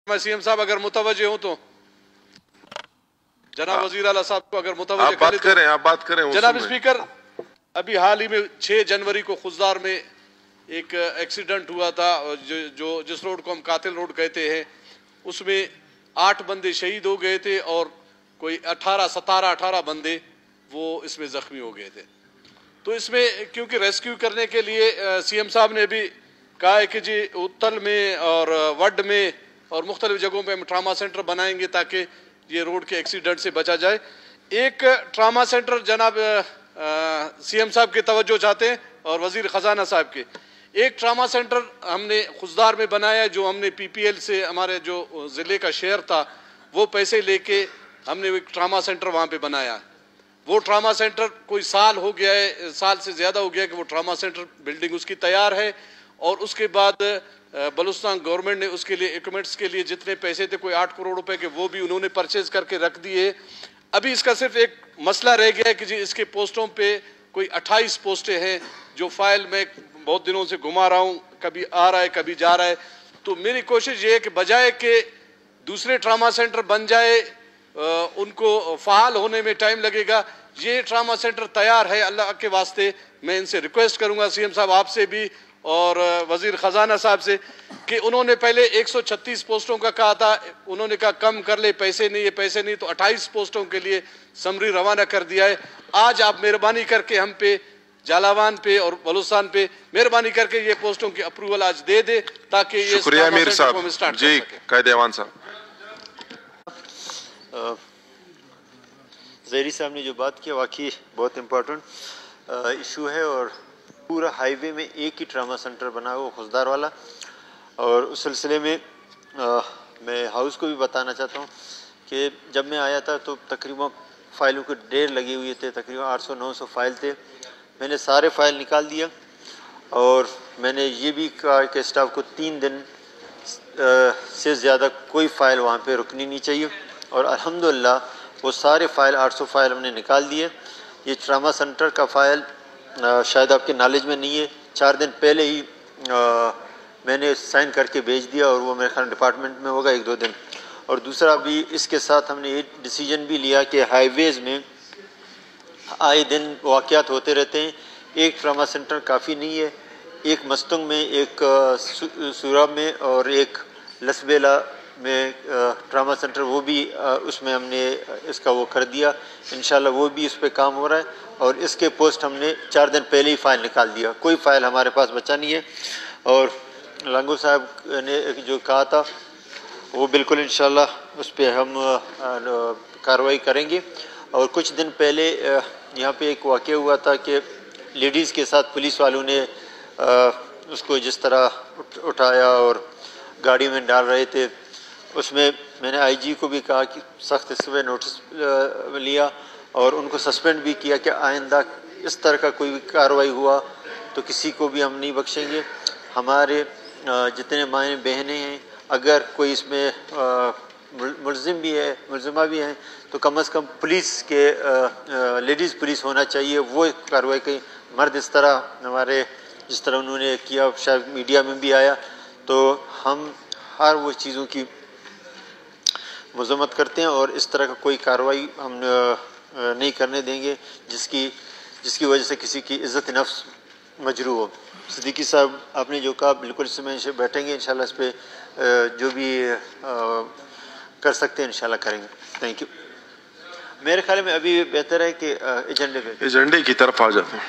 मैं सीएम साहब अगर मुतवज्जे हूं तो जनाब वजीर आला साहब को अगर मुतवज्जे आप बात करें जनाब स्पीकर, अभी हाल ही में 6 जनवरी को खुजदार में एक एक्सीडेंट हुआ था जो जिस रोड को हम कातिल रोड कहते हैं, उसमें 8 बंदे शहीद हो गए थे और कोई 17-18 बंदे वो इसमें जख्मी हो गए थे। तो इसमें क्योंकि रेस्क्यू करने के लिए सीएम साहब ने भी कहा है कि जी उत्तल में और वड में और मुख्तलिफ जगहों पे हम ट्रामा सेंटर बनाएंगे ताकि ये रोड के एक्सीडेंट से बचा जाए। एक ट्रामा सेंटर जनाब सीएम साहब की तवज्जो चाहते हैं और वजीर ख़जाना साहब के, एक ट्रामा सेंटर हमने खुजदार में बनाया है, जो हमने पीपीएल से हमारे जो ज़िले का शेयर था वो पैसे लेके हमने एक ट्रामा सेंटर वहाँ पे बनाया है। वो ट्रामा सेंटर कोई साल हो गया है, साल से ज़्यादा हो गया है कि वो ट्रामा सेंटर बिल्डिंग उसकी तैयार है और उसके बाद बलूचिस्तान गवर्नमेंट ने उसके लिए इक्विपमेंट्स के लिए जितने पैसे थे कोई 8 करोड़ रुपए के वो भी उन्होंने परचेज करके रख दिए। अभी इसका सिर्फ एक मसला रह गया है कि जी इसके पोस्टों पे कोई 28 पोस्टें हैं जो फाइल में बहुत दिनों से घुमा रहा हूँ, कभी आ रहा है कभी जा रहा है। तो मेरी कोशिश ये है कि बजाय कि दूसरे ट्रामा सेंटर बन जाए, उनको फ़ाल होने में टाइम लगेगा, ये ट्रामा सेंटर तैयार है। अल्लाह के वास्ते मैं इनसे रिक्वेस्ट करूँगा सीएम साहब आपसे भी और वजीर ख़जाना साहब से कि उन्होंने पहले 136 पोस्टों का कहा था, उन्होंने कहा कम कर ले, पैसे नहीं है पैसे नहीं, तो 28 पोस्टों के लिए समरी रवाना कर दिया है। आज आप मेहरबानी करके हम पे जालावान पे और बलूचिस्तान पे मेहरबानी करके ये पोस्टों की अप्रूवल आज दे दे ताकि ये शुक्रिया अमीर साहब जी। कायदे अमान साहब, ज़हरी साहब ने जो बात की वाकई बहुत इम्पोर्टेंट इशू है और पूरा हाईवे में एक ही ट्रामा सेंटर बना हुआ खुजदार वाला। और उस सिलसिले में मैं हाउस को भी बताना चाहता हूँ कि जब मैं आया था तो तकरीबन फ़ाइलों के ढेर लगे हुए थे, तकरीबन 800-900 फ़ाइल थे। मैंने सारे फ़ाइल निकाल दिया और मैंने ये भी कहा कि स्टाफ को 3 दिन से ज़्यादा कोई फ़ाइल वहाँ पे रुकनी नहीं चाहिए और अल्हम्दुलिल्लाह वो सारे फ़ाइल 800 फ़ाइल हमने निकाल दिए। ये ट्रामा सेंटर का फ़ाइल शायद आपके नॉलेज में नहीं है, 4 दिन पहले ही मैंने साइन करके भेज दिया और वो मेरे ख्याल डिपार्टमेंट में होगा 1-2 दिन। और दूसरा भी इसके साथ हमने ये डिसीजन भी लिया कि हाईवेज़ में आए दिन वाक़यात होते रहते हैं, एक ट्रामा सेंटर काफ़ी नहीं है। एक मस्तंग में, एक सूराब में और एक लसबेला में ट्रामा सेंटर, वो भी उसमें हमने इसका वो कर दिया। इंशाल्लाह वो भी इस पर काम हो रहा है और इसके पोस्ट हमने 4 दिन पहले ही फ़ाइल निकाल दिया, कोई फ़ाइल हमारे पास बचा नहीं है। और लांगो साहब ने जो कहा था वो बिल्कुल इंशाल्लाह उस पर हम कार्रवाई करेंगे। और कुछ दिन पहले यहाँ पे एक वाक़या हुआ था कि लेडीज़ के साथ पुलिस वालों ने उसको जिस तरह उठाया और गाड़ी में डाल रहे थे, उसमें मैंने आईजी को भी कहा कि सख्त इस पर नोटिस लिया और उनको सस्पेंड भी किया कि आइंदा इस तरह का कोई भी कार्रवाई हुआ तो किसी को भी हम नहीं बख्शेंगे। हमारे जितने माएँ बहनें हैं, अगर कोई इसमें मुलजिम भी है, मुलजिमा भी हैं, तो कम से कम पुलिस के लेडीज़ पुलिस होना चाहिए, वो कार्रवाई करें। मर्द इस तरह हमारे जिस तरह उन्होंने किया, शायद मीडिया में भी आया, तो हम हर वो चीज़ों की मज़म्मत करते हैं और इस तरह का कोई कार्रवाई हम नहीं करने देंगे जिसकी वजह से किसी की इज़्ज़त नफ्स मजरू हो। सिद्दीकी साहब आपने जो कहा बिल्कुल इसमें बैठेंगे इंशाल्लाह, इस पर जो भी कर सकते हैं इंशाल्लाह करेंगे। Thank you. मेरे ख्याल में अभी बेहतर है कि एजेंडे की तरफ आ जाते हैं।